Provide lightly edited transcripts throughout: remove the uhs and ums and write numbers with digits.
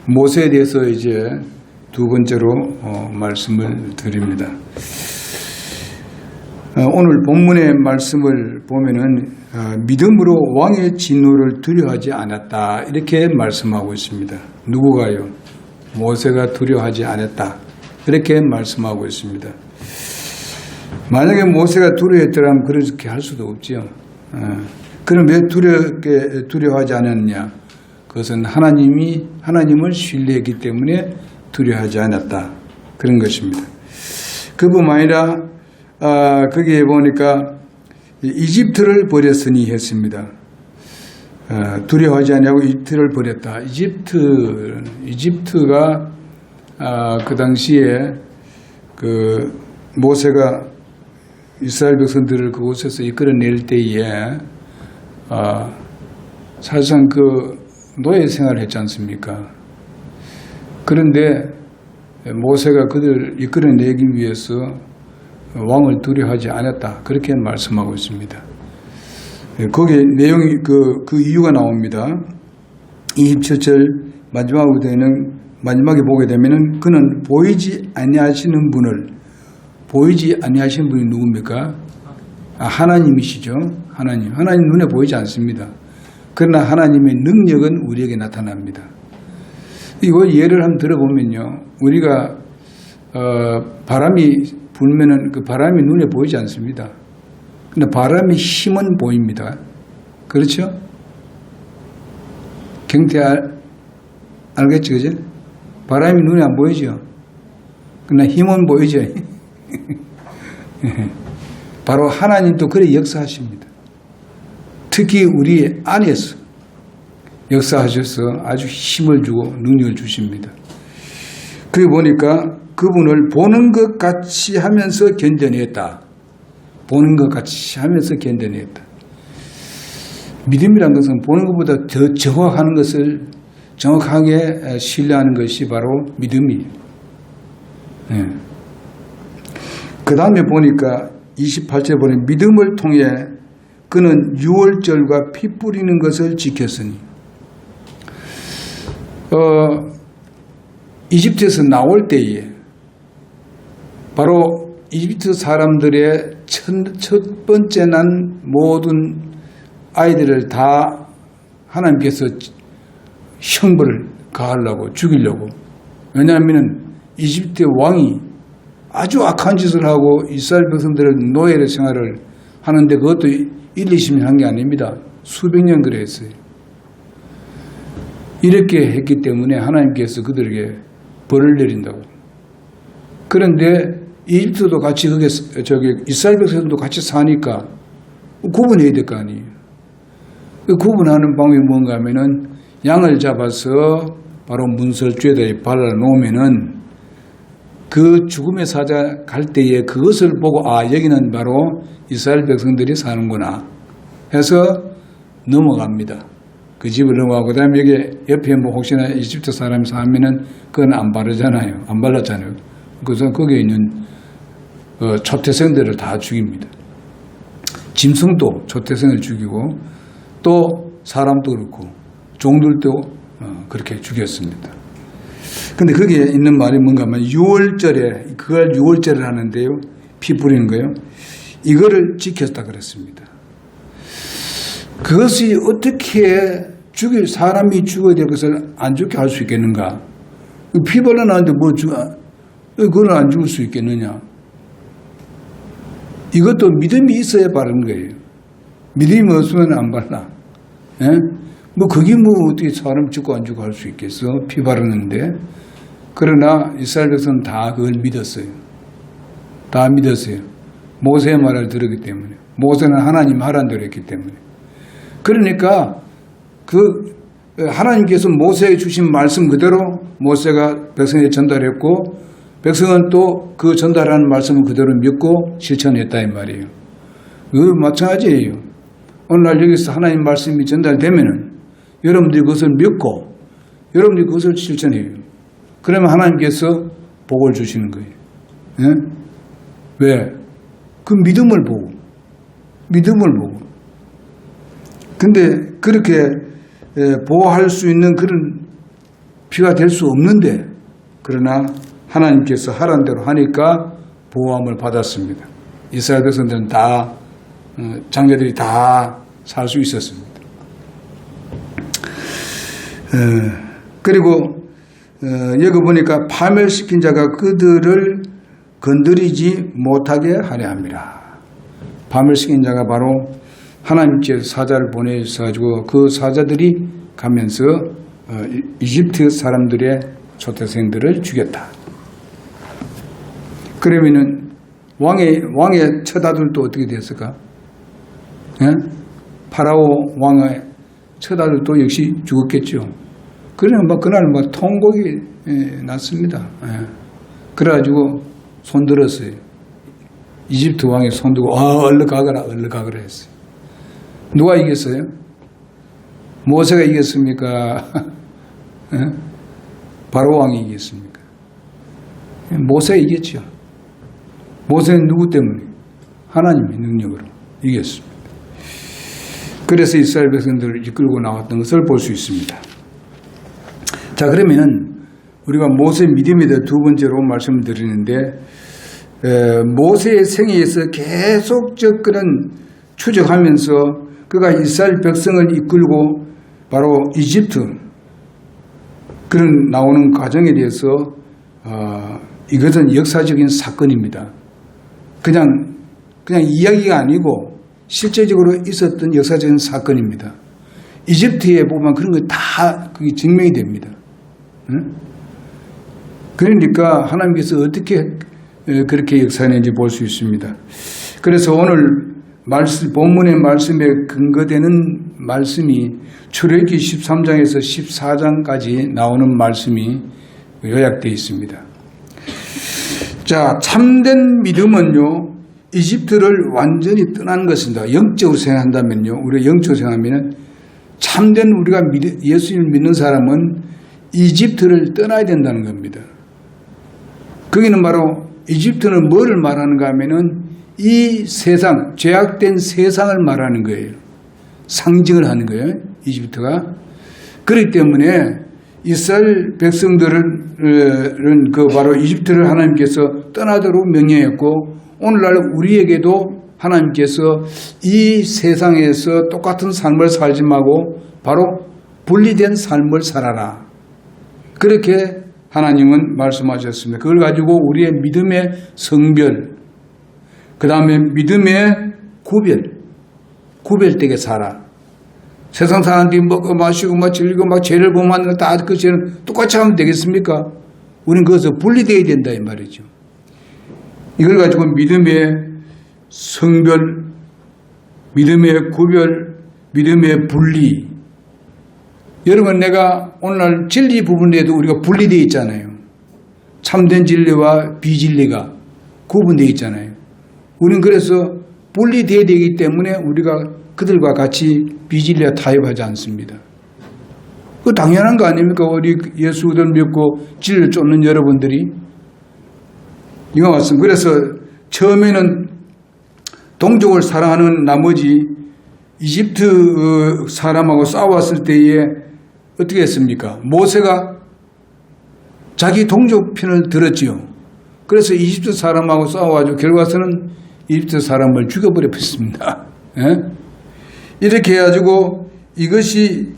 모세에 대해서 이제 두 번째로 말씀을 드립니다. 오늘 본문의 말씀을 보면은 믿음으로 왕의 진노를 두려워하지 않았다 이렇게 말씀하고 있습니다. 누구가요? 모세가 두려워하지 않았다 이렇게 말씀하고 있습니다. 만약에 모세가 두려워했더라면 그렇게 할 수도 없지요. 그럼 왜 두려워하지 않았냐? 그것은 하나님을 신뢰했기 때문에 두려워하지 않았다 그런 것입니다. 그뿐만 아니라 거기에 보니까 이집트를 버렸으니 했습니다. 두려워하지 않냐고 이집트를 버렸다. 이집트가 그 당시에 그 모세가 이스라엘 백성들을 그곳에서 이끌어낼 때에 사실상 그 노예 생활을 했지 않습니까? 그런데 모세가 그들을 이끌어내기 위해서 왕을 두려워하지 않았다. 그렇게 말씀하고 있습니다. 거기에 내용이 그 이유가 나옵니다. 27절 마지막에 보게 되면은 그는 보이지 아니하시는 분이 누굽니까? 하나님이시죠. 하나님 눈에 보이지 않습니다. 그러나 하나님의 능력은 우리에게 나타납니다. 이거 예를 한번 들어보면요. 우리가 바람이 불면은 그 바람이 눈에 보이지 않습니다. 근데 바람의 힘은 보입니다. 그렇죠? 경태 알겠죠? 그죠? 바람이 눈에 안 보이죠? 그러나 힘은 보이죠? 바로 하나님도 그래 역사하십니다. 특히 우리 안에서 역사하셔서 아주 힘을 주고 능력을 주십니다. 그래 보니까 그분을 보는 것 같이 하면서 견뎌냈다. 보는 것 같이 하면서 견뎌냈다. 믿음이란 것은 보는 것보다 더 정확한 것을 정확하게 신뢰하는 것이 바로 믿음이에요. 그 다음에 보니까 28절에 보니 믿음을 통해 그는 유월절과 피 뿌리는 것을 지켰으니 이집트에서 나올 때에 바로 이집트 사람들의 첫 번째 난 모든 아이들을 다 하나님께서 형벌을 가하려고 죽이려고. 왜냐하면 이집트의 왕이 아주 악한 짓을 하고 이스라엘 백성들을 노예의 생활을 하는데 그것도 1, 20년 한 게 아닙니다. 수백 년 그래 했어요. 이렇게 했기 때문에 하나님께서 그들에게 벌을 내린다고. 그런데 이집트도 같이 이스라엘 백성들도 같이 사니까 구분해야 될 거 아니에요. 그 구분하는 방법이 뭔가 하면은 양을 잡아서 바로 문설주에다 발라놓으면은 그 죽음의 사자 갈 때에 그것을 보고 여기는 바로 이스라엘 백성들이 사는구나 해서 넘어갑니다. 그 집을 넘어가고 그 다음에 여기 옆에 뭐 혹시나 이집트 사람이 사면은 그건 안 바르잖아요. 안 발랐잖아요. 그래서 거기에 있는 초태생들을 다 죽입니다. 짐승도 초태생을 죽이고 또 사람도 그렇고 종들도 그렇게 죽였습니다. 근데 거기에 있는 말이 뭔가 하면 6월절에 그걸 6월절을 하는데요. 피 뿌리는 거예요. 이거를 지켰다 그랬습니다. 그것이 어떻게 사람이 죽어야 될 것을 안 죽게 할 수 있겠는가? 피 발라놨는데 그걸 안 죽을 수 있겠느냐? 이것도 믿음이 있어야 바른 거예요. 믿음이 없으면 안 발라. 예? 그게 어떻게 사람 죽고 안 죽고 할 수 있겠어? 피 바르는데. 그러나 이스라엘 백성은 다 그걸 믿었어요. 다 믿었어요. 모세의 말을 들었기 때문에. 모세는 하나님 하라는 대로 했기 때문에. 그러니까 하나님께서 모세에게 주신 말씀 그대로 모세가 백성에게 전달했고 백성은 또 그 전달하는 말씀을 그대로 믿고 실천했다 이 말이에요. 그 마찬가지예요. 오늘날 여기서 하나님 말씀이 전달되면은 여러분들이 그것을 믿고 여러분들이 그것을 실천해요. 그러면 하나님께서 복을 주시는 거예요. 예? 왜? 그 믿음을 보고. 근데 그렇게 보호할 수 있는 그런 피가 될 수 없는데, 그러나 하나님께서 하라는 대로 하니까 보호함을 받았습니다. 이스라엘 백성들은 다, 장자들이 다 살 수 있었습니다. 그리고 여기 보니까 파멸시킨 자가 그들을 건드리지 못하게 하려 함이라. 파멸시킨 자가 바로 하나님께서 사자를 보내셔가지고 그 사자들이 가면서 이집트 사람들의 초태생들을 죽였다. 그러면은 왕의 첫 아들도 어떻게 됐을까? 예? 파라오 왕의 첫 아들도 역시 죽었겠죠. 그러나 그날 통곡이 났습니다. 예. 그래가지고 손들었어요. 이집트 왕이 손들고 얼른 가거라 했어요. 누가 이겼어요? 모세가 이겼습니까? 예? 바로 왕이 이겼습니까? 모세가 이겼죠. 모세는 누구 때문에? 하나님의 능력으로 이겼습니다. 그래서 이스라엘 백성들을 이끌고 나왔던 것을 볼 수 있습니다. 자, 그러면은 우리가 모세 믿음에 대해 두 번째로 말씀을 드리는데, 모세의 생애에서 계속적 그런 추적하면서 그가 이스라엘 백성을 이끌고 바로 이집트 그런 나오는 과정에 대해서 이것은 역사적인 사건입니다. 그냥 이야기가 아니고 실제적으로 있었던 역사적인 사건입니다. 이집트에 보면 그런 거 다 그게 증명이 됩니다. 응? 그러니까 하나님께서 어떻게 그렇게 역사했는지 볼 수 있습니다. 그래서 오늘 본문의 말씀에 근거되는 말씀이 출애굽기 13장에서 14장까지 나오는 말씀이 요약되어 있습니다. 자, 참된 믿음은요, 이집트를 완전히 떠난 것입니다. 영적으로 생각한다면요, 우리가 영적으로 생각하면 참된 우리가 예수님을 믿는 사람은 이집트를 떠나야 된다는 겁니다. 거기는 바로 이집트는 뭐를 말하는가 하면은 이 세상, 죄악된 세상을 말하는 거예요. 상징을 하는 거예요, 이집트가. 그렇기 때문에 이스라엘 백성들은 바로 이집트를 하나님께서 떠나도록 명령했고, 오늘날 우리에게도 하나님께서 이 세상에서 똑같은 삶을 살지 말고 바로 분리된 삶을 살아라. 그렇게 하나님은 말씀하셨습니다. 그걸 가지고 우리의 믿음의 성별, 그 다음에 믿음의 구별되게 살아. 세상 사람들이 먹고 마시고 즐기고 죄를 범하는 거 다 그 죄는 똑같이 하면 되겠습니까? 우리는 그것을 분리되어야 된다 이 말이죠. 이걸 가지고 믿음의 성별, 믿음의 구별, 믿음의 분리. 여러분, 내가 오늘날 진리 부분에도 우리가 분리되어 있잖아요. 참된 진리와 비진리가 구분되어 있잖아요. 우리는 그래서 분리되어야 되기 때문에 우리가 그들과 같이 비진리와 타협하지 않습니다. 그 당연한 거 아닙니까? 우리 예수를 믿고 진리를 쫓는 여러분들이. 이거 맞습니다. 그래서 처음에는 동족을 사랑하는 나머지 이집트 사람하고 싸웠을 때에 어떻게 했습니까? 모세가 자기 동족 편을 들었지요. 그래서 이집트 사람하고 싸워가지고 결과서는 이집트 사람을 죽여버려 버렸습니다. 이렇게 해가지고 이것이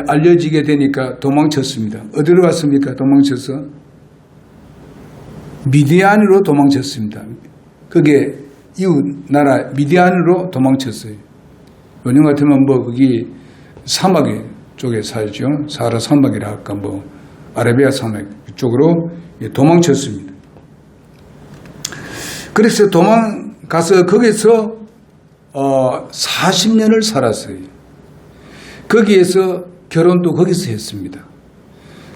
알려지게 되니까 도망쳤습니다. 어디로 갔습니까? 도망쳐서 미디안으로 도망쳤습니다. 그게 이웃 나라 미디안으로 도망쳤어요. 요즘 같으면 거기 사막 쪽에 살죠. 사하라 사막이라 할까 아라비아 사막 쪽으로 도망쳤습니다. 그래서 도망가서 거기서 40년을 살았어요. 거기에서 결혼도 거기서 했습니다.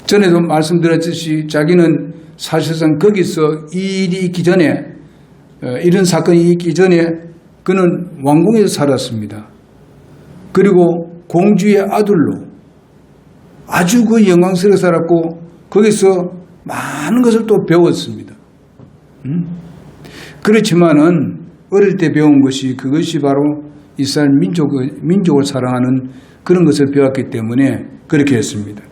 전에도 말씀드렸듯이 자기는 사실상 거기서 이 일이 있기 전에, 이런 사건이 있기 전에 그는 왕궁에서 살았습니다. 그리고 공주의 아들로 아주 그 영광스럽게 살았고 거기서 많은 것을 또 배웠습니다. 그렇지만은 어릴 때 배운 것이 그것이 바로 이스라엘 민족을 사랑하는 그런 것을 배웠기 때문에 그렇게 했습니다.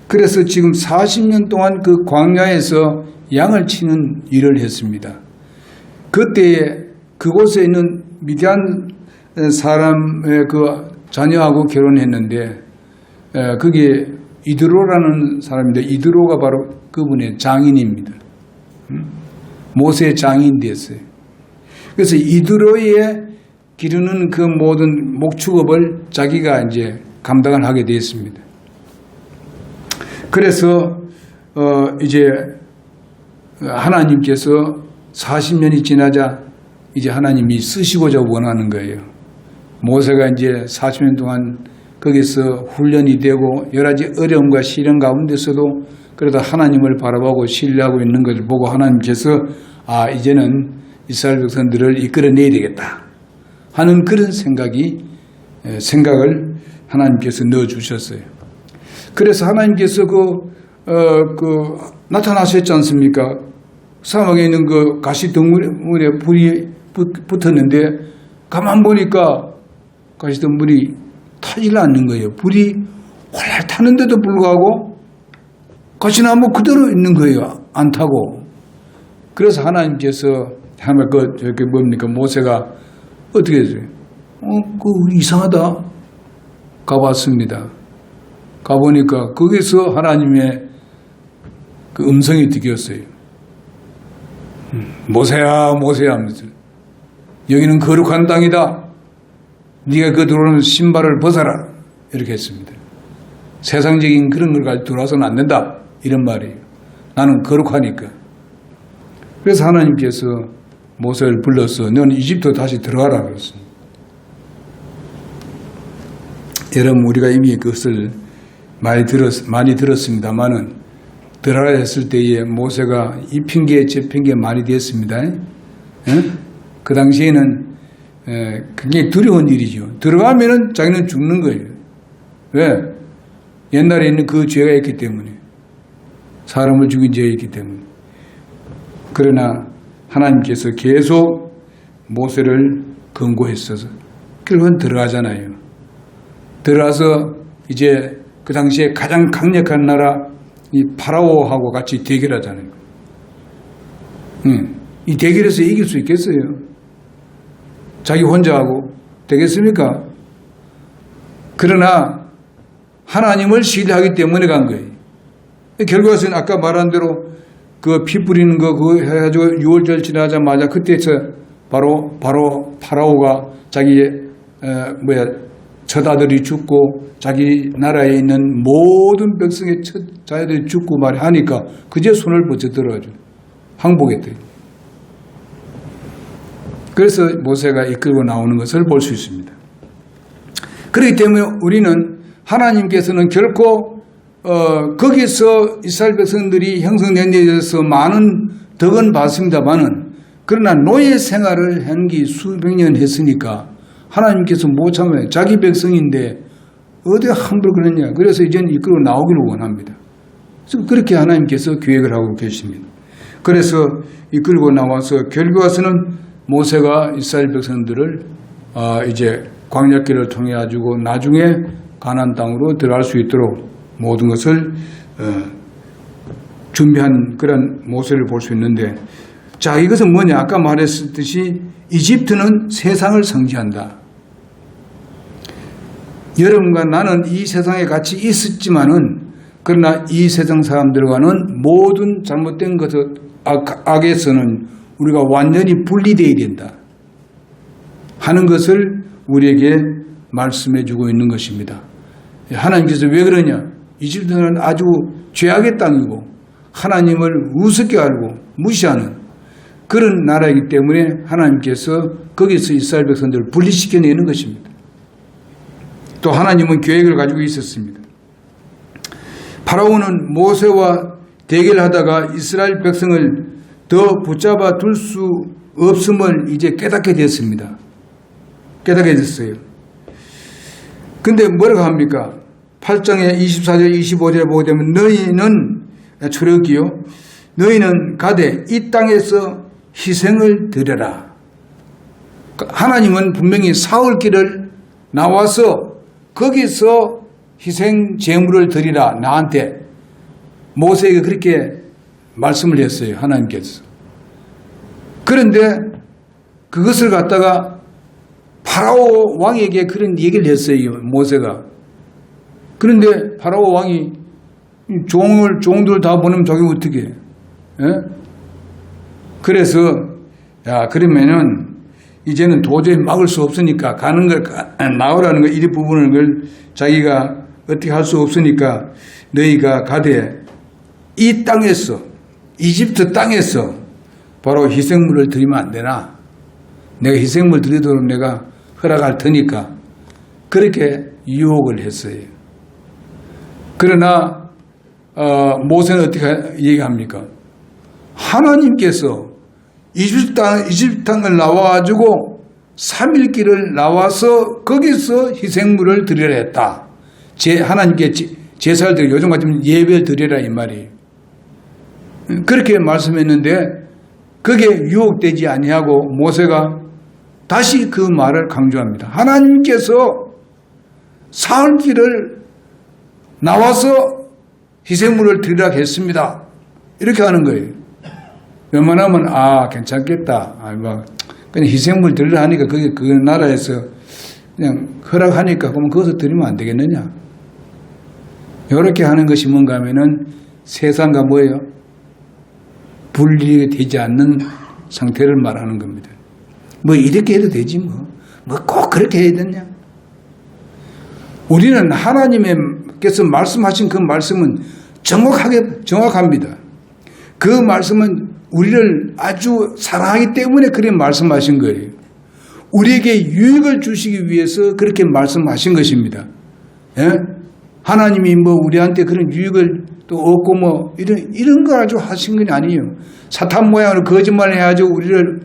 그래서 지금 40년 동안 그 광야에서 양을 치는 일을 했습니다. 그때에 그곳에 있는 미디안 사람의 그 자녀하고 결혼했는데 그게 이드로라는 사람인데 이드로가 바로 그분의 장인입니다. 모세의 장인이 됐어요. 그래서 이드로에 기르는 그 모든 목축업을 자기가 이제 감당을 하게 되었습니다. 그래서 이제 하나님께서 40년이 지나자 이제 하나님이 쓰시고자 원하는 거예요. 모세가 이제 40년 동안 거기서 훈련이 되고 여러 가지 어려움과 시련 가운데서도 그래도 하나님을 바라보고 신뢰하고 있는 것을 보고 하나님께서 이제는 이스라엘 백성들을 이끌어내야 되겠다 하는 그런 생각을 하나님께서 넣어주셨어요. 그래서 하나님께서 나타나셨지 않습니까? 사막에 있는 그 가시덩굴에 불이 붙었는데 가만 보니까 가시덩굴이 타질 않는 거예요. 불이 활활 타는데도 불구하고 가시나무 그대로 있는 거예요. 안 타고. 그래서 하나님께서 저게 뭡니까? 모세가 어떻게 했어요? 이상하다. 가봤습니다. 가보니까 거기서 하나님의 그 음성이 들렸어요. 모세야, 모세야 하면서 여기는 거룩한 땅이다. 네가 그 들어오는 신발을 벗어라. 이렇게 했습니다. 세상적인 그런 걸 가지고 들어와서는 안 된다. 이런 말이에요. 나는 거룩하니까. 그래서 하나님께서 모세를 불러서 너는 이집트 다시 들어가라 그랬습니다. 여러분 우리가 이미 그것을 많이 들었습니다만은 들어가야 했을 때에 모세가 이 핑계 저 핑계 많이 됐습니다. 그 당시에는 굉장히 두려운 일이죠. 들어가면은 자기는 죽는 거예요. 왜? 옛날에 있는 그 죄가 있기 때문에. 사람을 죽인 죄가 있기 때문에. 그러나 하나님께서 계속 모세를 권고했어서 결국은 들어가잖아요. 들어가서 이제 그 당시에 가장 강력한 나라 이 파라오하고 같이 대결하잖아요. 이 대결에서 이길 수 있겠어요? 자기 혼자 하고 되겠습니까? 그러나 하나님을 신뢰하기 때문에 간 거예요. 결과에서는 아까 말한 대로 그 피 뿌리는 거 그거 해가지고 6월절 지나자마자 그때서 바로 파라오가 자기의 처자들이 죽고 자기 나라에 있는 모든 백성의 자녀들이 죽고 하니까 그제 손을 버텨들어가지고 항복했대요. 그래서 모세가 이끌고 나오는 것을 볼 수 있습니다. 그렇기 때문에 우리는 하나님께서는 결코 거기서 이스라엘 백성들이 형성된 데 대해서 많은 덕은 받습니다만은 그러나 노예 생활을 한 게 수백 년 했으니까 하나님께서 못 참아요. 자기 백성인데 어디 함부로 그러냐. 그래서 이제는 이끌고 나오기를 원합니다. 그래서 그렇게 하나님께서 계획을 하고 계십니다. 그래서 이끌고 나와서 결국 와서는 모세가 이스라엘 백성들을 이제 광야길을 통해 가지고 나중에 가나안 땅으로 들어갈 수 있도록 모든 것을 준비한 그런 모세를 볼 수 있는데, 자, 이것은 뭐냐? 아까 말했듯이 이집트는 세상을 상징한다. 여러분과 나는 이 세상에 같이 있었지만은 그러나 이 세상 사람들과는 모든 잘못된 것을 악에서는 우리가 완전히 분리되어야 된다 하는 것을 우리에게 말씀해 주고 있는 것입니다. 하나님께서 왜 그러냐? 이집트는 아주 죄악의 땅이고 하나님을 우습게 알고 무시하는 그런 나라이기 때문에 하나님께서 거기서 이스라엘 백성들을 분리시켜내는 것입니다. 또 하나님은 계획을 가지고 있었습니다. 파라오는 모세와 대결하다가 이스라엘 백성을 더 붙잡아 둘 수 없음을 이제 깨닫게 됐습니다. 깨닫게 됐어요. 근데 뭐라고 합니까? 8장에 24절 25절에 보게 되면 너희는 초록이요 너희는 가되 이 땅에서 희생을 드려라. 하나님은 분명히 사울길을 나와서 거기서 희생 제물을 드리라 나한테 모세에게 그렇게 말씀을 했어요. 하나님께서. 그런데 그것을 갖다가 파라오 왕에게 그런 얘기를 했어요. 모세가. 그런데 파라오 왕이 종들 다 보내면 저게 어떻게 해? 그래서 야 그러면은 이제는 도저히 막을 수 없으니까 가는 걸 나오라는 거 이 부분을 걸 자기가 어떻게 할 수 없으니까 너희가 가되 이 땅에서 이집트 땅에서 바로 희생물을 드리면 안 되나? 내가 희생물 드리도록 내가 허락할 테니까 그렇게 유혹을 했어요. 그러나 모세는 어떻게 얘기합니까? 하나님께서 이집트 땅을 나와가지고 3일 길을 나와서 거기서 희생물을 드리라 했다. 하나님께 제사를 드리고 요즘 같으면 예배를 드리라 이 말이에요. 그렇게 말씀했는데 그게 유혹되지 아니하고 모세가 다시 그 말을 강조합니다. 하나님께서 사흘 길을 나와서 희생물을 드리라 했습니다. 이렇게 하는 거예요. 웬만하면 괜찮겠다. 그냥 희생물 드리라 하니까 그게 그 나라에서 그냥 허락하니까 그러면 그것을 드리면 안 되겠느냐. 이렇게 하는 것이 뭔가 하면은 세상과 뭐예요? 분리가 되지 않는 상태를 말하는 겁니다. 뭐 이렇게 해도 되지 뭐 꼭 그렇게 해야 되냐. 우리는 하나님께서 말씀하신 그 말씀은 정확합니다. 그 말씀은 우리를 아주 사랑하기 때문에 그렇게 말씀하신 거예요. 우리에게 유익을 주시기 위해서 그렇게 말씀하신 것입니다. 예? 하나님이 뭐 우리한테 그런 유익을 또 얻고 뭐 이런 거 가지고 하신 건 아니에요. 사탄 모양으로 거짓말을 해가지고 우리를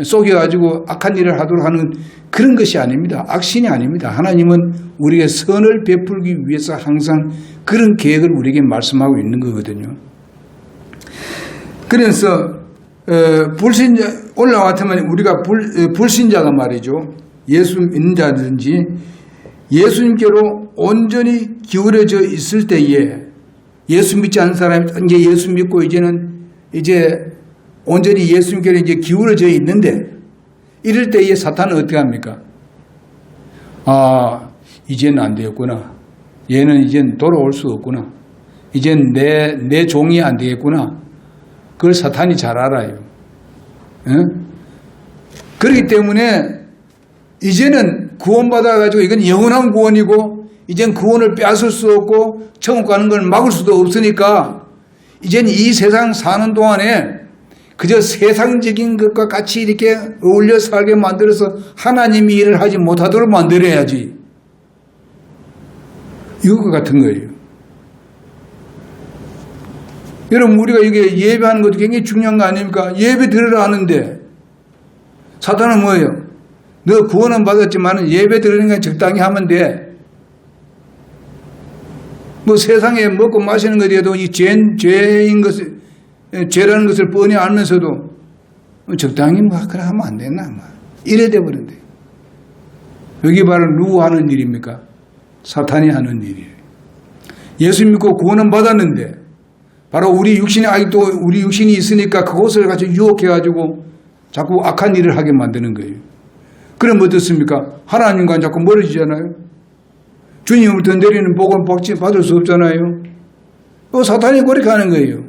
속여가지고 악한 일을 하도록 하는 그런 것이 아닙니다. 악신이 아닙니다. 하나님은 우리에게 선을 베풀기 위해서 항상 그런 계획을 우리에게 말씀하고 있는 거거든요. 그래서 불신자 올라와 같으면 우리가 불신자가 말이죠. 예수 믿는 자든지 예수님께로 온전히 기울어져 있을 때에 예수 믿지 않는 사람이 이제 예수 믿고 이제 온전히 예수님께로 이제 기울어져 있는데 이럴 때에 사탄은 어떻게 합니까? 이제는 안 되겠구나. 얘는 이젠 돌아올 수 없구나. 이젠 내 종이 안 되겠구나. 그걸 사탄이 잘 알아요. 그렇기 때문에 이제는 구원받아가지고 이건 영원한 구원이고 이젠 구원을 빼앗을 수 없고 천국 가는 걸 막을 수도 없으니까 이젠 이 세상 사는 동안에 그저 세상적인 것과 같이 이렇게 어울려 살게 만들어서 하나님이 일을 하지 못하도록 만들어야지. 이거 같은 거예요. 여러분 우리가 이게 예배하는 것도 굉장히 중요한 거 아닙니까? 예배 드리라 하는데 사탄은 뭐예요? 너 구원은 받았지만 예배 드리는 건 적당히 하면 돼. 뭐 세상에 먹고 마시는 것에도 이 죄인 것을 죄라는 것을 뻔히 알면서도 적당히 뭐 그래 하면 안 되나 이래 돼버린대. 여기 바로 누구 하는 일입니까? 사탄이 하는 일이에요. 예수 믿고 구원은 받았는데 바로 우리 육신이 아직도 우리 육신이 있으니까 그것을 가지고 유혹해가지고 자꾸 악한 일을 하게 만드는 거예요. 그럼 어떻습니까? 하나님과 자꾸 멀어지잖아요. 주님을 더 내리는 복은 받을 수 없잖아요. 사탄이 그렇게 하는 거예요.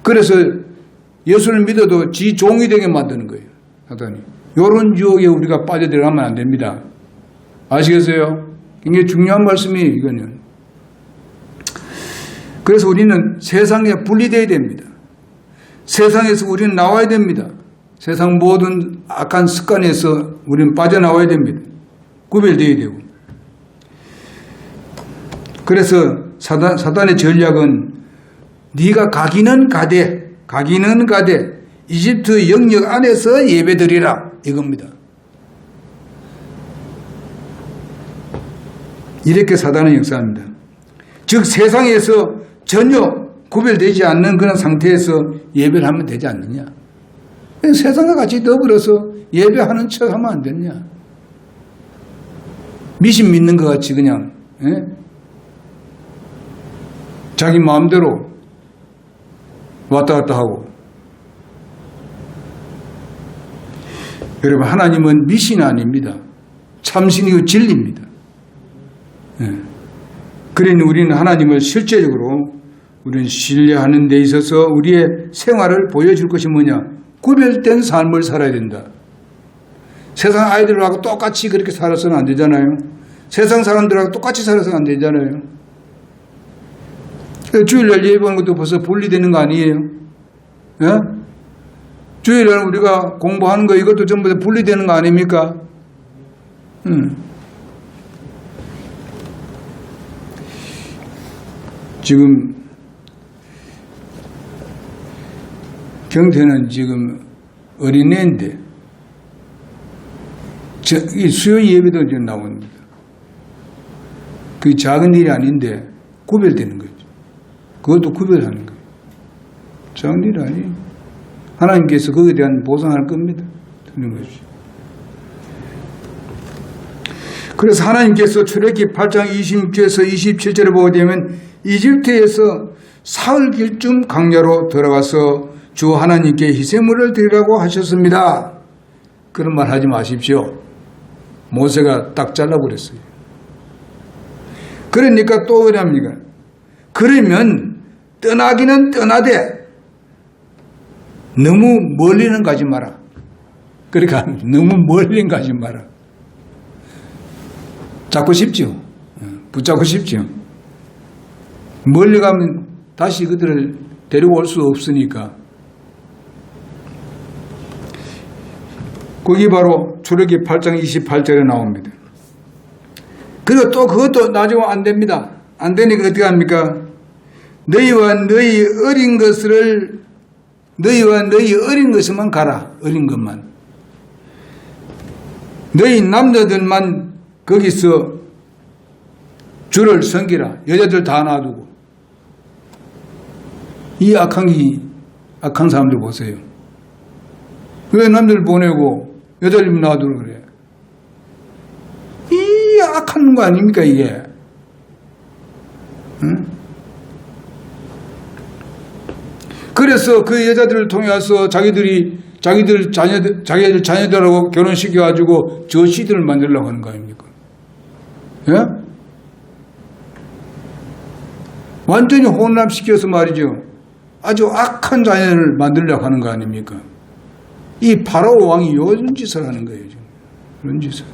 그래서 예수를 믿어도 지 종이 되게 만드는 거예요. 사탄이. 이런 유혹에 우리가 빠져들어가면 안 됩니다. 아시겠어요? 굉장히 중요한 말씀이에요. 이거는. 그래서 우리는 세상에 분리되어야 됩니다. 세상에서 우리는 나와야 됩니다. 세상 모든 악한 습관에서 우리는 빠져나와야 됩니다. 구별되어야 되고. 그래서 사단의 전략은 네가 가기는 가되 이집트 영역 안에서 예배드리라 이겁니다. 이렇게 사단은 역사합니다. 즉 세상에서 전혀 구별되지 않는 그런 상태에서 예배를 하면 되지 않느냐. 세상과 같이 더불어서 예배하는 척 하면 안 되느냐. 미신 믿는 것 같이 그냥 자기 마음대로 왔다 갔다 하고. 여러분, 하나님은 미신이 아닙니다. 참신이고 진리입니다. 그러니 우리는 하나님을 실제적으로 우리는 신뢰하는 데 있어서 우리의 생활을 보여줄 것이 뭐냐? 구별된 삶을 살아야 된다. 세상 아이들하고 똑같이 그렇게 살아서는 안 되잖아요. 세상 사람들하고 똑같이 살아서는 안 되잖아요. 주일날 예배하는 것도 벌써 분리되는 거 아니에요? 예? 주일날 우리가 공부하는 거 이것도 전부 다 분리되는 거 아닙니까? 지금 경태는 지금 어린애인데 이 수요 예배도 지금 나옵니다. 그게 작은 일이 아닌데 구별되는 거죠. 그것도 구별하는 거예요. 작은 일이 아니에요. 하나님께서 거기에 대한 보상할 겁니다. 되는 거죠. 그래서 하나님께서 출애굽기 8장 26절에서 27절에 보게 되면 이집트에서 사흘길쯤 광야로 들어가서 주 하나님께 희생물을 드리라고 하셨습니다. 그런 말 하지 마십시오. 모세가 딱 잘라버렸어요. 그러니까 또 그럽니까? 그러면 떠나기는 떠나되 너무 멀리는 가지 마라. 그러니까 너무 멀리는 가지 마라. 잡고 싶죠. 붙잡고 싶죠. 멀리 가면 다시 그들을 데리고 올 수 없으니까. 거기 바로 출애굽기 8장 28절에 나옵니다. 그리고 또 그것도 놔주면 안 됩니다. 안 되니까 어떻게 합니까? 너희와 너희 어린 것만 가라. 어린 것만. 너희 남자들만 거기서 주를 섬기라. 여자들 다 놔두고. 이 악한 사람들 보세요. 왜 남들 보내고 여자들 놔두고 그래? 이 악한 거 아닙니까 이게? 응? 그래서 그 여자들을 통해서 자기들 자녀들하고 결혼시켜가지고 저 시대를 만들려고 하는 거 아닙니까? 예? 완전히 혼납시켜서 말이죠. 아주 악한 자녀를 만들려고 하는 거 아닙니까? 이 파라오 왕이 이런 짓을 하는 거예요. 지금. 이런 짓을.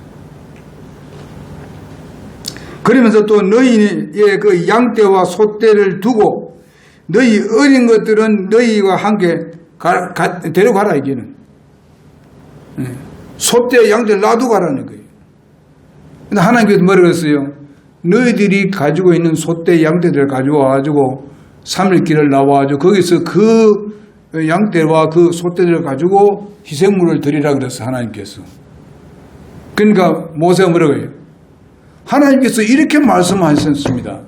그러면서 또 너희의 그 양떼와 소떼를 두고 너희 어린 것들은 너희와 함께 데려가라 이제는. 소떼 양떼를 놔두고 가라는 거예요. 근데 하나님께서 뭐라고 했어요? 너희들이 가지고 있는 소떼 양떼들을 가지고 와가지고 3일 길을 나와가지고 거기서 그 양떼와 그 소떼들을 가지고 희생물을 드리라 그랬어 하나님께서. 그러니까 모세가 뭐라고 해요? 하나님께서 이렇게 말씀하셨습니다.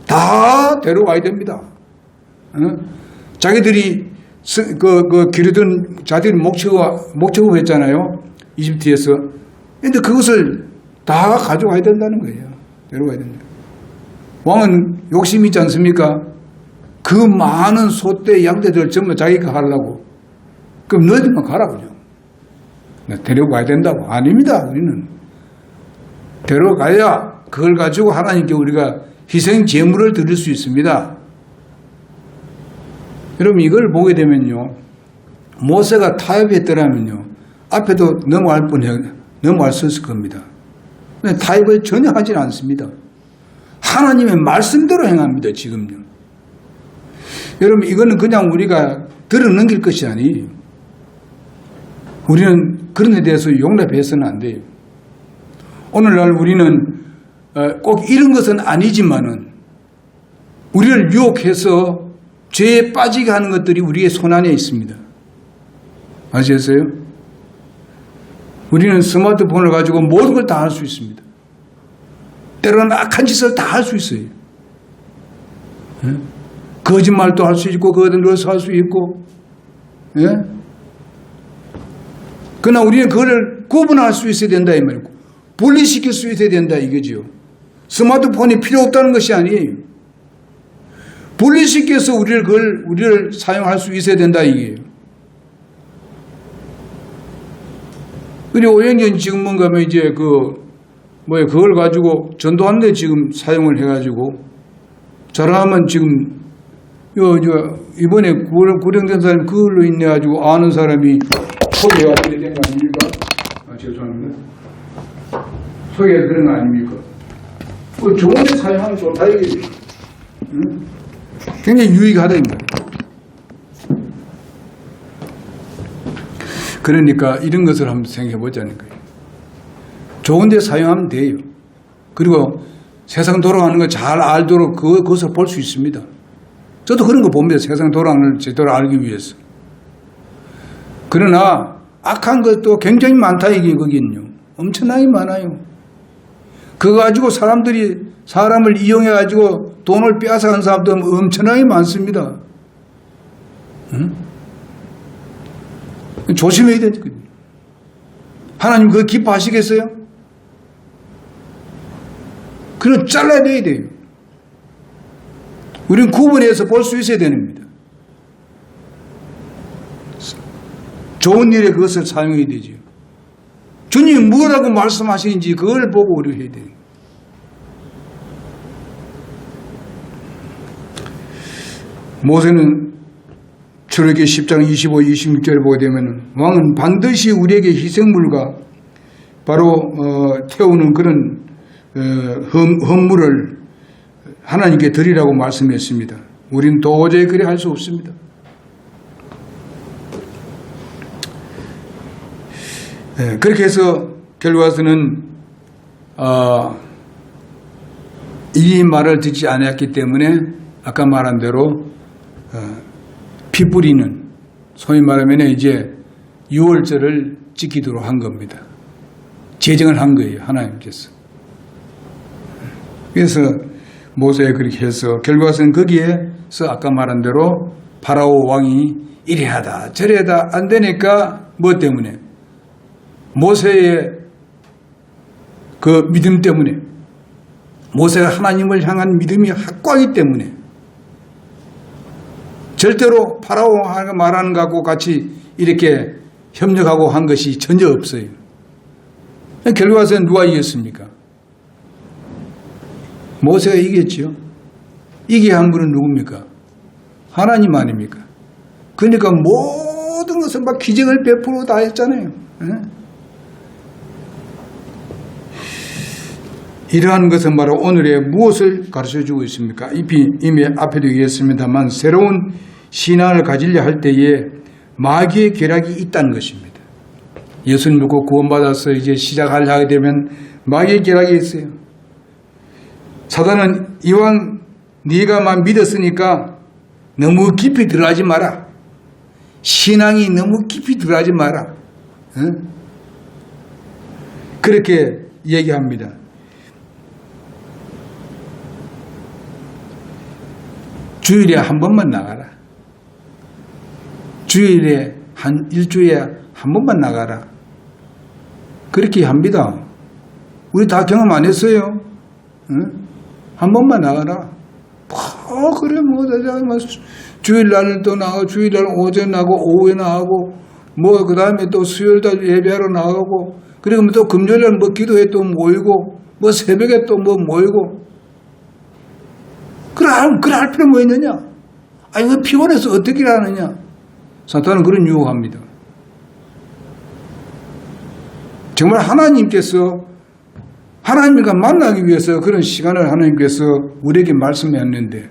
다 데려가야 됩니다. 자기들이 기르던 자들이 목축업 했잖아요. 이집트에서. 그런데 그것을 다 가져가야 된다는 거예요. 데려가야 된다. 왕은 욕심이 있지 않습니까? 그 많은 소떼 양떼들 전부 자기가 하려고. 그럼 너희들만 가라 그냥. 데려가야 된다고. 아닙니다. 우리는. 데려가야 그걸 가지고 하나님께 우리가 희생 제물을 드릴 수 있습니다. 여러분 이걸 보게 되면요. 모세가 타협했더라면요. 앞에도 넘어갈 수 있을 겁니다. 타협을 전혀 하지 않습니다. 하나님의 말씀대로 행합니다. 지금요. 여러분 이거는 그냥 우리가 들어넘길 것이 아니에요. 우리는 그런 데 대해서 용납해서는 안 돼요. 오늘날 우리는 꼭 이런 것은 아니지만은 우리를 유혹해서 죄에 빠지게 하는 것들이 우리의 손안에 있습니다. 아시겠어요? 우리는 스마트폰을 가지고 모든 걸 다 할 수 있습니다. 때로는 악한 짓을 다 할 수 있어요. 거짓말도 할 수 있고 그것을 넣어서 할 수 있고. 그러나 우리는 그걸 구분할 수 있어야 된다 이 말이고. 분리시킬 수 있어야 된다 이거죠. 스마트폰이 필요 없다는 것이 아니에요. 분리시켜서 우리를 사용할 수 있어야 된다 이게요. 그리고 오행전 지금 뭔가 이제 그걸 가지고 전도하는데 지금 사용을 해가지고 잘하면 지금 이번에 구령된 사람이 그걸로 인해가지고 아는 사람이 소개가 된 거 아닙니까? 죄송합니다. 소개가 그런 거 아닙니까? 좋은 데 사용하면 좋다 이게 굉장히 유익하다 이 말이에요. 그러니까 이런 것을 한번 생각해 보자는 거예요. 좋은 데 사용하면 돼요. 그리고 세상 돌아가는 거 잘 알도록 그것을 볼 수 있습니다. 저도 그런 거 봅니다. 세상 돌아가는 걸 제대로 알기 위해서. 그러나 악한 것도 굉장히 많다 이게 거기는요. 엄청나게 많아요. 그거 가지고 사람을 이용해 가지고 돈을 빼앗아간 사람도 엄청나게 많습니다. 응? 조심해야 되거든요. 하나님 그거 기뻐하시겠어요? 그럼 잘라내야 돼요. 우리는 구분해서 볼 수 있어야 됩니다. 좋은 일에 그것을 사용해야 되죠. 주님이 뭐라고 말씀하시는지 그걸 보고 우리가 해야 돼요. 모세는 출애굽기 10장 25, 26절을 보게 되면 왕은 반드시 우리에게 희생물과 바로 태우는 그런 헌물을 하나님께 드리라고 말씀했습니다. 우리는 도저히 그래 할 수 없습니다. 그렇게 해서 결과서는 이 말을 듣지 않았기 때문에 아까 말한 대로 피 뿌리는 소위 말하면 이제 유월절을 지키도록 한 겁니다. 제정을 한 거예요. 하나님께서. 그래서 모세가 그렇게 해서 결과서는 거기에서 아까 말한 대로 파라오 왕이 이래하다 저래하다 안 되니까 뭐 때문에 모세의 그 믿음 때문에 모세가 하나님을 향한 믿음이 확고하기 때문에 절대로 파라오가 말하는 것하고 같이 이렇게 협력하고 한 것이 전혀 없어요. 결과서는 누가 이겼습니까? 모세가 이겼죠. 이기게 한 분은 누굽니까? 하나님 아닙니까? 그러니까 모든 것을 막 기적을 베풀고 다 했잖아요. 이러한 것은 바로 오늘의 무엇을 가르쳐주고 있습니까? 이미 앞에도 얘기했습니다만 새로운 신앙을 가지려 할 때에 마귀의 계략이 있다는 것입니다. 예수님 믿고 구원받아서 이제 시작하려 하게 되면 마귀의 계략이 있어요. 사단은 이왕 네가만 믿었으니까 너무 깊이 들어가지 마라. 신앙이 너무 깊이 들어가지 마라. 그렇게 얘기합니다. 주일에 한 번만 나가라. 주일에 일주일에 한 번만 나가라. 그렇게 합니다. 우리 다 경험 안 했어요? 한 번만 나가라. 그래, 주일날 또 나가고, 주일날 오전에 나가고, 오후에 나가고, 그 다음에 또 수요일날 예배하러 나가고, 그리고 또 금요일날 기도회 또 모이고, 새벽에 또 모이고, 그래 할 필요 뭐 있느냐? 아니, 피곤해서 어떻게 하느냐? 사탄은 그런 유혹합니다. 정말 하나님과 만나기 위해서 그런 시간을 하나님께서 우리에게 말씀했는데,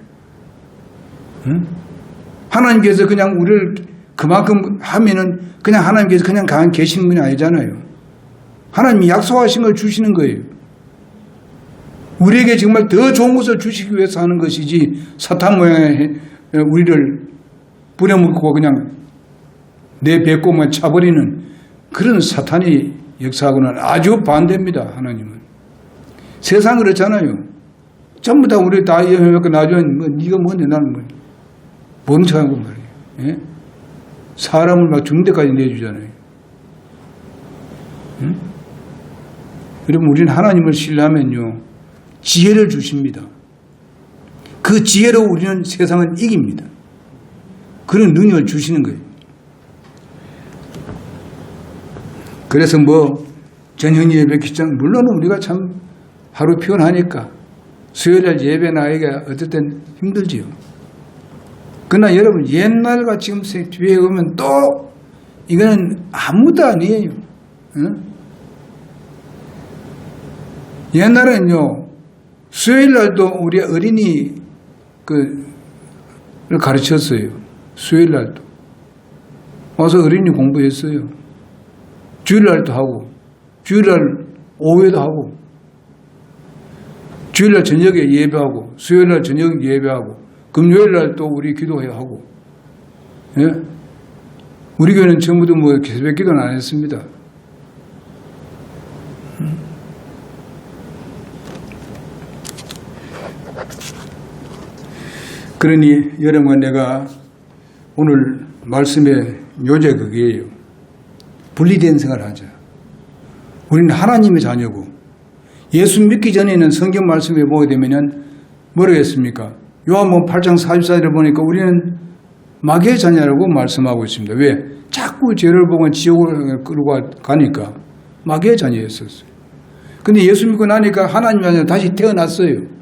하나님께서 그냥 우리를 그만큼 하면은 그냥 하나님께서 그냥 가만히 계시는 분이 아니잖아요. 하나님이 약속하신 걸 주시는 거예요. 우리에게 정말 더 좋은 것을 주시기 위해서 하는 것이지 사탄 모양의 우리를 부려먹고 그냥 내 배꼽만 차버리는 그런 사탄이 역사하고는 아주 반대입니다. 하나님은. 세상 그렇잖아요. 전부 다 우리 다 이해해놓고 나중에 네가 뭔데 나는 멍청하고 말이에요. 예? 사람을 막 죽는 데까지 내주잖아요. 여러분, 우리는 하나님을 신뢰하면요, 지혜를 주십니다. 그 지혜로 우리는 세상을 이깁니다. 그런 능력을 주시는 거예요. 그래서 저녁 예배 기장, 물론 우리가 참 하루 피곤하니까 수요일날 예배 나가기가 어떨 땐 힘들지요. 그러나 여러분, 옛날과 지금 뒤에 오면 또 이거는 아무도 아니에요. 응? 옛날에는요, 수요일날도 우리 어린이 를 가르쳤어요. 수요일날도 와서 어린이 공부했어요. 주일날도 하고, 주일날 오후에도 하고, 주일날 저녁에 예배하고, 수요일날 저녁에 예배하고, 금요일날 또 우리 기도해야 하고. 예? 우리 교회는 전부도 새벽 기도는 안 했습니다. 그러니 여러분, 내가 오늘 말씀의 요제 그게예요. 분리된 생활하자. 우리는 하나님의 자녀고, 예수 믿기 전에는 성경 말씀에 보게 되면 뭐라고 했습니까? 요한복음 8장 44절에 보니까 우리는 마귀의 자녀라고 말씀하고 있습니다. 왜? 자꾸 죄를 보고 지옥을 끌고 가니까 마귀의 자녀였었어요. 근데 예수 믿고 나니까 하나님의 자녀로 다시 태어났어요.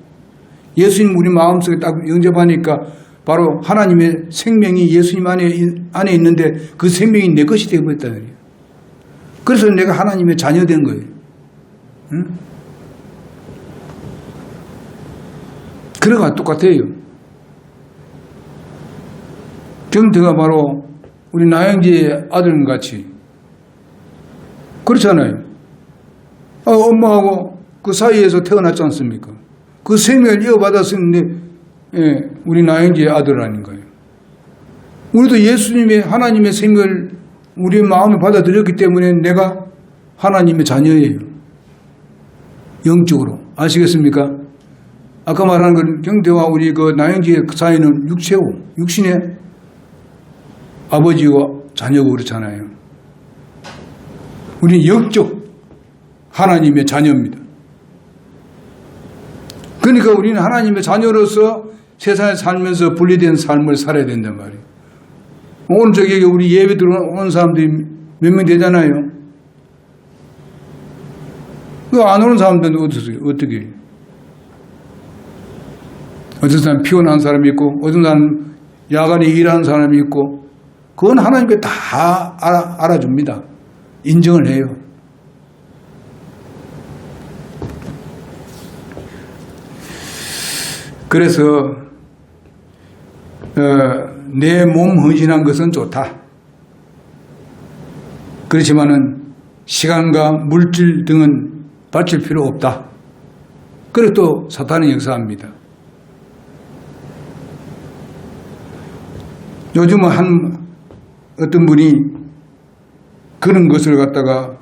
예수님 우리 마음속에 딱 영접하니까 바로 하나님의 생명이 예수님 안에 있는데 그 생명이 내 것이 되어버렸다는 거예요. 그래서 내가 하나님의 자녀 된 거예요. 응? 그거가 똑같아요. 경태가 바로 우리 나영지의 아들같이 그렇잖아요. 엄마하고 그 사이에서 태어났지 않습니까? 그 생명을 이어받았었는데, 예, 우리 나영지의 아들 아닌가요? 우리도 예수님의 하나님의 생명을 우리의 마음에 받아들였기 때문에 내가 하나님의 자녀예요. 영적으로. 아시겠습니까? 아까 말한 건 경태와 우리 그 나영지의 사이는 육체고, 육신의 아버지와 자녀고 그렇잖아요. 우리는 영적 하나님의 자녀입니다. 그러니까 우리는 하나님의 자녀로서 세상에 살면서 분리된 삶을 살아야 된단 말이에요. 오늘 저기 우리 예배 들어온 사람들이 몇 명 되잖아요. 그 안 오는 사람들은 어떻게 해요? 어떤 사람 피곤한 사람이 있고, 어떤 사람 야간에 일하는 사람이 있고, 그건 하나님께 다 알아줍니다. 인정을 해요. 그래서 내 몸 헌신한 것은 좋다. 그렇지만은 시간과 물질 등은 바칠 필요 없다. 그리고 또 사탄은 역사합니다. 요즘은 어떤 분이 그런 것을 갖다가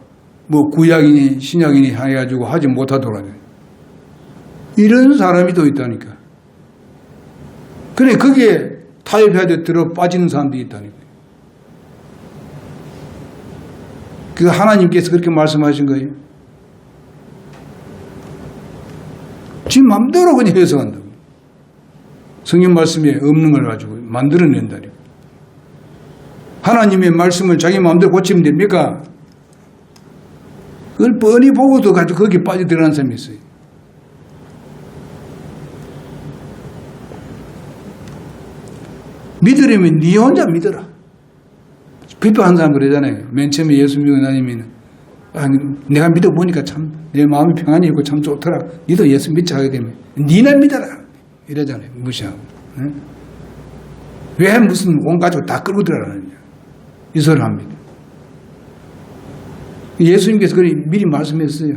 구약이니 신약이니 해가지고 하지 못하더라고요. 이런 사람이 또 있다니까. 그래, 거기에 타협해야 돼 들어 빠지는 사람들이 있다니까. 그 하나님께서 그렇게 말씀하신 거예요. 지 맘대로 그냥 해석한다고. 성경 말씀에 없는 걸 가지고 만들어낸다니. 하나님의 말씀을 자기 마음대로 고치면 됩니까? 그걸 뻔히 보고도 가지고 거기에 빠져들어가는 사람이 있어요. 믿으려면 네 혼자 믿어라. 비판한 사람 그러잖아요. 맨 처음에 예수 믿고 나니면 내가 믿어보니까 참 내 마음이 평안이 있고 참 좋더라. 니도 예수 믿자 하게 되면 니나 믿어라. 이러잖아요. 무시하고. 네? 왜 무슨 온 가족 다 끌고 들어가느냐. 이 소리를 합니다. 예수님께서 미리 말씀했어요.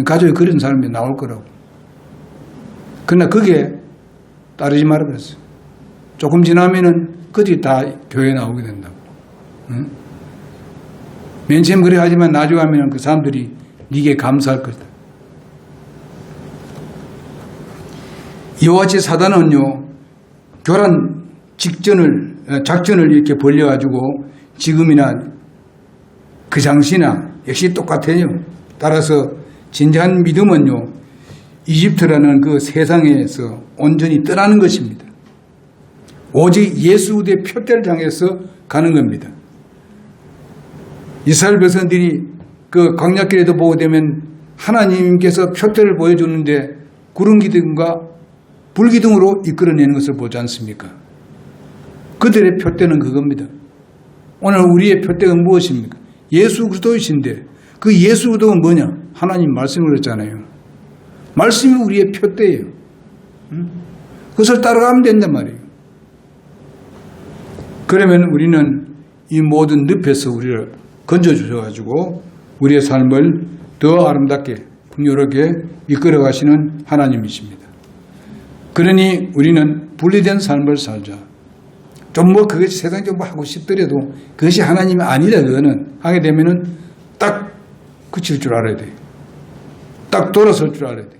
가족에 그런 사람이 나올 거라고. 그러나 거기에 따르지 말아 그랬어요. 조금 지나면은 그들이 다 교회에 나오게 된다고. 응? 맨 처음 그래 하지만 나중에 하면 그 사람들이 네게 감사할 거다. 이와 같이 사단은요, 교란 작전을 이렇게 벌려가지고 지금이나 그 당시나 역시 똑같아요. 따라서 진정한 믿음은요, 이집트라는 그 세상에서 온전히 떠나는 것입니다. 오직 예수 그리스도의 표대를 향해서 가는 겁니다. 이스라엘 백성들이 그 광야길에도 보게 되면 하나님께서 표대를 보여주는데 구름 기둥과 불 기둥으로 이끌어내는 것을 보지 않습니까? 그들의 표대는 그겁니다. 오늘 우리의 표대가 무엇입니까? 예수 그리스도이신데 그 예수 그리스도가 뭐냐? 하나님 말씀을 했잖아요. 말씀이 우리의 표대예요. 그것을 따라가면 된단 말이에요. 그러면 우리는 이 모든 늪에서 우리를 건져주셔가지고 우리의 삶을 더 아름답게 풍요롭게 이끌어 가시는 하나님이십니다. 그러니 우리는 분리된 삶을 살자. 좀 뭐 그것이 세상 좀 하고 싶더라도 그것이 하나님이 아니라 그거는 하게 되면은 딱 그칠 줄 알아야 돼. 딱 돌아설 줄 알아야 돼.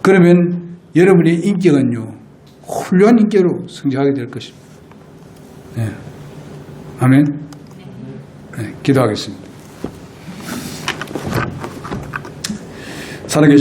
그러면 여러분의 인격은요, 훌륭한 인격으로 성장하게 될 것입니다. 네. 아멘. 네, 기도하겠습니다. 살아계신